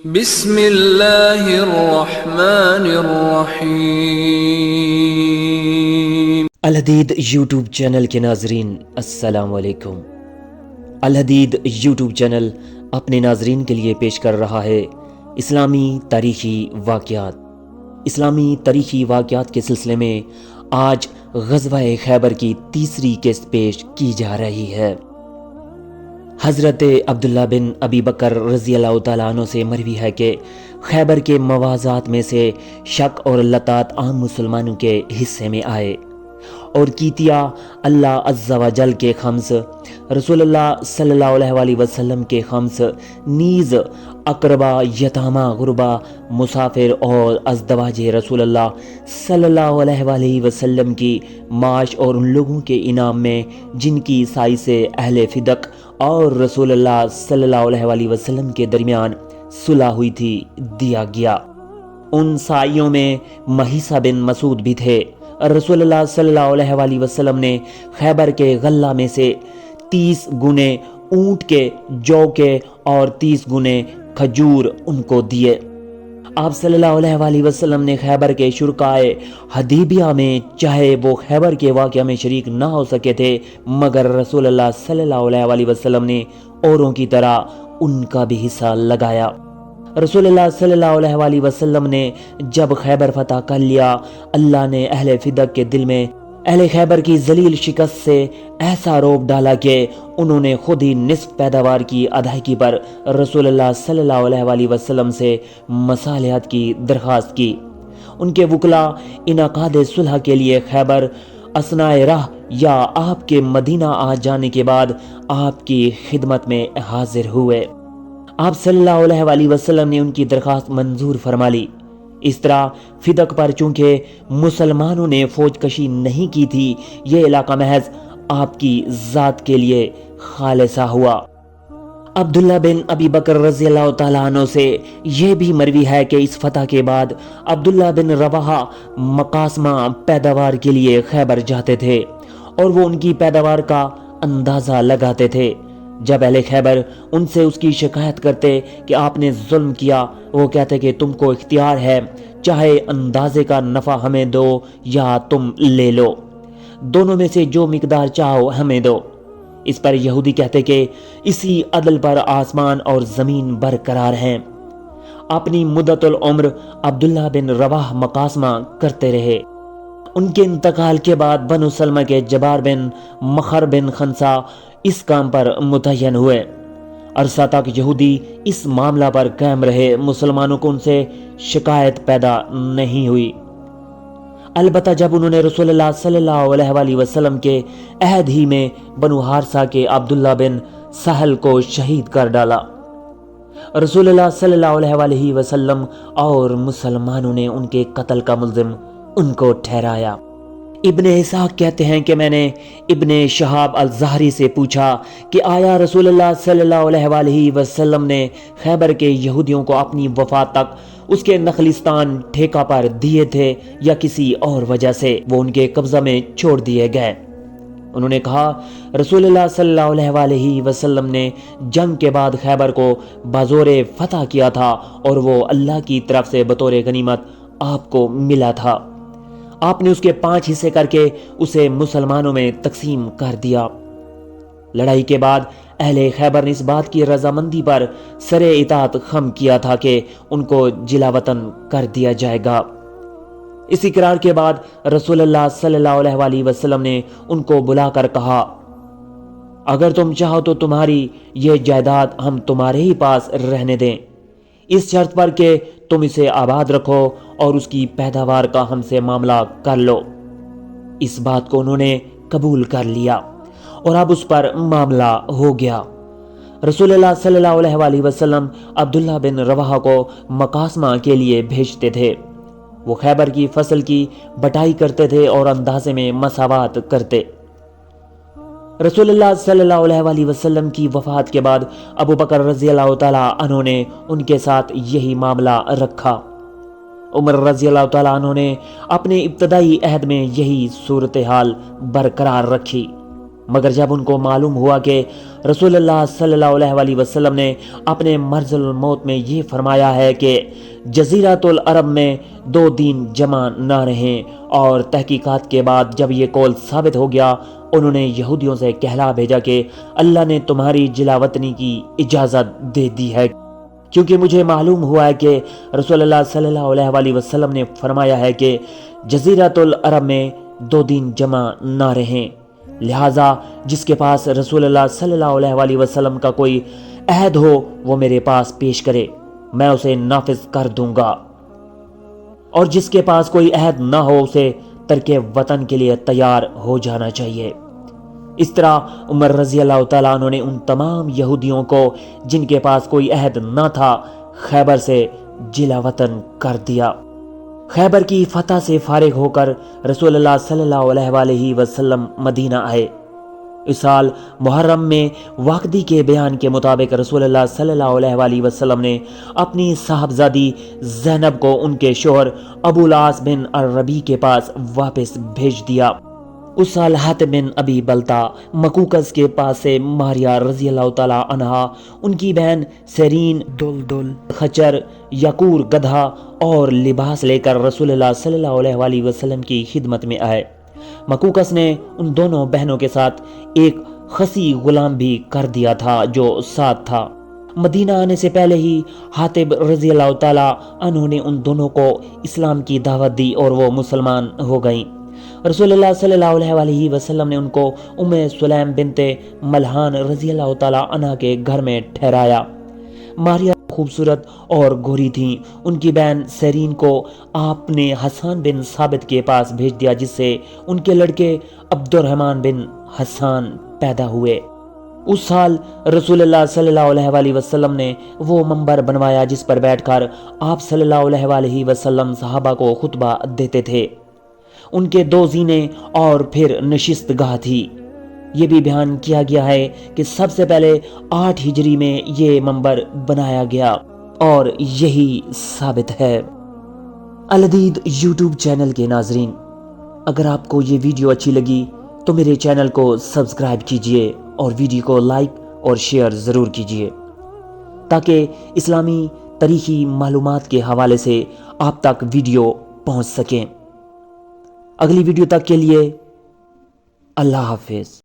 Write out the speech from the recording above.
بسم اللہ الرحمن الرحیم۔ الحدید یوٹیوب چینل کے ناظرین السلام علیکم۔ الحدید یوٹیوب چینل اپنے ناظرین کے لیے پیش کر رہا ہے اسلامی تاریخی واقعات۔ اسلامی تاریخی واقعات کے سلسلے میں آج غزوہ خیبر کی تیسری قسط پیش کی جا رہی ہے۔ حضرت عبداللہ بن ابی بکر رضی اللہ تعالیٰ عنہ سے مروی ہے کہ خیبر کے موازات میں سے شک اور لطات عام مسلمانوں کے حصے میں آئے، اور کیتیا اللہ عز و جل کے خمس، رسول اللہ صلی اللہ علیہ وسلم کے خمس، نیز اقربا، یتامہ، غربا، مسافر اور ازدواج رسول اللہ صلی اللہ علیہ وسلم کی معاش اور ان لوگوں کے انعام میں جن کی سائی سے اہل فدق اور رسول اللہ صلی اللہ علیہ وسلم کے درمیان صلح ہوئی تھی دیا گیا۔ ان سائیوں میں مہیسہ بن مسعود بھی تھے۔ رسول اللہ صلی اللہ علیہ وسلم نے خیبر کے غلہ میں سے 30 گنے اونٹ کے، جو کے اور 30 گنے کھجور ان کو دیے۔ آپ صلی اللہ علیہ وسلم نے خیبر کے شرکائے حدیبیہ میں، چاہے وہ خیبر کے واقعہ میں شریک نہ ہو سکے تھے، مگر رسول اللہ صلی اللہ علیہ وسلم نے اوروں کی طرح ان کا بھی حصہ لگایا۔ رسول اللہ صلی اللہ علیہ وسلم نے جب خیبر فتح کر لیا، اللہ نے اہل فدق کے دل میں اہل خیبر کی ذلیل شکست سے ایسا رعب ڈالا کہ انہوں نے خود ہی نصف پیداوار کی ادائیگی پر رسول اللہ صلی اللہ علیہ وسلم سے مصالحت کی درخواست کی۔ ان کے وکلا انعقاد صلح کے لیے خیبر اثناء راہ یا آپ کے مدینہ آ جانے کے بعد آپ کی خدمت میں حاضر ہوئے۔ آپ صلی اللہ علیہ وسلم نے ان کی درخواست منظور فرما لی۔ اس طرح فدق پر چونکہ مسلمانوں نے فوج کشی نہیں کی تھی، یہ علاقہ محض آپ کی ذات کے لیے خالصہ ہوا۔ عبداللہ بن ابی بکر رضی اللہ تعالیٰ عنہ سے یہ بھی مروی ہے کہ اس فتح کے بعد عبداللہ بن رواحہ مقاسمہ پیداوار کے لیے خیبر جاتے تھے اور وہ ان کی پیداوار کا اندازہ لگاتے تھے۔ جب اہل خیبر ان سے اس کی شکایت کرتے کہ آپ نے ظلم کیا، وہ کہتے کہ تم کو اختیار ہے، چاہے اندازے کا نفع ہمیں دو یا تم لے لو، دونوں میں سے جو مقدار چاہو ہمیں دو۔ اس پر یہودی کہتے کہ اسی عدل پر آسمان اور زمین برقرار ہیں۔ اپنی مدت العمر عبداللہ بن رواحہ مقاسمہ کرتے رہے۔ ان کے انتقال کے بعد بنو سلمہ کے جبار بن مخر بن خنسا اس کام پر متعین ہوئے۔ عرصہ تک یہودی اس معاملہ پر قائم رہے، مسلمانوں کو ان سے شکایت پیدا نہیں ہوئی۔ البتہ جب انہوں نے رسول اللہ صلی اللہ علیہ وسلم کے عہد ہی میں بنو حارثہ کے عبداللہ بن سہل کو شہید کر ڈالا، رسول اللہ صلی اللہ علیہ وسلم اور مسلمانوں نے ان کے قتل کا ملزم ان کو ٹھہرایا۔ ابن اسحاق کہتے ہیں کہ میں نے ابن شہاب الزہری سے پوچھا کہ آیا رسول اللہ صلی اللہ علیہ وسلم نے خیبر کے یہودیوں کو اپنی وفات تک اس کے نخلستان ٹھیکہ پر دیے تھے یا کسی اور وجہ سے وہ ان کے قبضہ میں چھوڑ دیے گئے؟ انہوں نے کہا رسول اللہ صلی اللہ علیہ وسلم نے جنگ کے بعد خیبر کو بازور فتح کیا تھا اور وہ اللہ کی طرف سے بطور غنیمت آپ کو ملا تھا۔ آپ نے اس کے 5 حصے کر کے اسے مسلمانوں میں تقسیم کر دیا۔ لڑائی کے بعد اہل خیبر نے اس بات کی رضامندی پر سر اطاعت خم کیا تھا کہ ان کو جلا وطن کر دیا جائے گا۔ اس اقرار کے بعد رسول اللہ صلی اللہ علیہ وسلم نے ان کو بلا کر کہا اگر تم چاہو تو تمہاری یہ جائیداد ہم تمہارے ہی پاس رہنے دیں، اس شرط پر کہ تم اسے آباد رکھو اور اس کی پیداوار کا ہم سے معاملہ کر لو۔ اس بات کو انہوں نے قبول کر لیا اور اب اس پر معاملہ ہو گیا۔ رسول اللہ صلی اللہ علیہ وسلم عبداللہ بن رواحہ کو مقاسمہ کے لیے بھیجتے تھے۔ وہ خیبر کی فصل کی بٹائی کرتے تھے اور اندازے میں مساوات کرتے۔ رسول اللہ صلی اللہ علیہ وسلم کی وفات کے بعد ابو بکر رضی اللہ تعالیٰ عنہ نے ان کے ساتھ یہی معاملہ رکھا۔ عمر رضی اللہ تعالیٰ عنہ نے اپنے ابتدائی عہد میں یہی صورتحال برقرار رکھی۔ مگر جب ان کو معلوم ہوا کہ رسول اللہ صلی اللہ علیہ وسلم نے اپنے مرض الموت میں یہ فرمایا ہے کہ جزیرۃ العرب میں 2 دن جمع نہ رہیں، اور تحقیقات کے بعد جب یہ قول ثابت ہو گیا، انہوں نے یہودیوں سے کہلا بھیجا کہ اللہ نے تمہاری جلا وطنی کی اجازت دے دی ہے، کیونکہ مجھے معلوم ہوا ہے کہ رسول اللہ صلی اللہ علیہ وسلم نے فرمایا ہے کہ جزیرۃ العرب میں 2 دن جمع نہ رہیں، لہٰذا جس کے پاس رسول اللہ صلی اللہ علیہ وسلم کا کوئی عہد ہو وہ میرے پاس پیش کرے، میں اسے نافذ کر دوں گا، اور جس کے پاس کوئی عہد نہ ہو اسے ترک وطن کے لیے تیار ہو جانا چاہیے۔ اس طرح عمر رضی اللہ تعالیٰ عنہ نے ان تمام یہودیوں کو جن کے پاس کوئی عہد نہ تھا خیبر سے جلا وطن کر دیا۔ خیبر کی فتح سے فارغ ہو کر رسول اللہ صلی اللہ علیہ وسلم مدینہ آئے۔ اس سال محرم میں واقدی کے بیان کے مطابق رسول اللہ صلی اللہ علیہ وسلم نے اپنی صاحبزادی زینب کو ان کے شوہر ابو العاص بن الربیع کے پاس واپس بھیج دیا۔ اس سال حاتب بن ابی بلتا مکوکس کے پاس سے ماریا رضی اللہ تعالیٰ عنہا، ان کی بہن سیرین دلدل خچر یقور گدھا اور لباس لے کر رسول اللہ صلی اللہ علیہ وسلم کی خدمت میں آئے۔ مکوکس نے ان دونوں بہنوں کے ساتھ ایک خسی غلام بھی کر دیا تھا جو ساتھ تھا۔ مدینہ آنے سے پہلے ہی حاتب رضی اللہ تعالیٰ عنہ نے ان دونوں کو اسلام کی دعوت دی اور وہ مسلمان ہو گئیں۔ رسول اللہ صلی اللہ علیہ وسلم نے ان کو ام سلیم بنت ملحان رضی اللہ تعالیٰ عنہ کے گھر میں ٹھہرایا۔ ماریا خوبصورت اور گوری تھیں۔ ان کی بہن سیرین کو آپ نے حسان بن ثابت کے پاس بھیج دیا، جس سے ان کے لڑکے عبد الرحمن بن حسان پیدا ہوئے۔ اس سال رسول اللہ صلی اللہ علیہ وسلم نے وہ منبر بنوایا جس پر بیٹھ کر آپ صلی اللہ علیہ وسلم صحابہ کو خطبہ دیتے تھے۔ ان کے 2 زینے اور پھر نشست گاہ تھی۔ یہ بھی بیان کیا گیا ہے کہ سب سے پہلے 8 ہجری میں یہ منبر بنایا گیا، اور یہی ثابت ہے۔ الحدید یوٹیوب چینل کے ناظرین، اگر آپ کو یہ ویڈیو اچھی لگی تو میرے چینل کو سبسکرائب کیجئے اور ویڈیو کو لائک اور شیئر ضرور کیجئے، تاکہ اسلامی تاریخی معلومات کے حوالے سے آپ تک ویڈیو پہنچ سکیں۔ اگلی ویڈیو تک کے لیے اللہ حافظ۔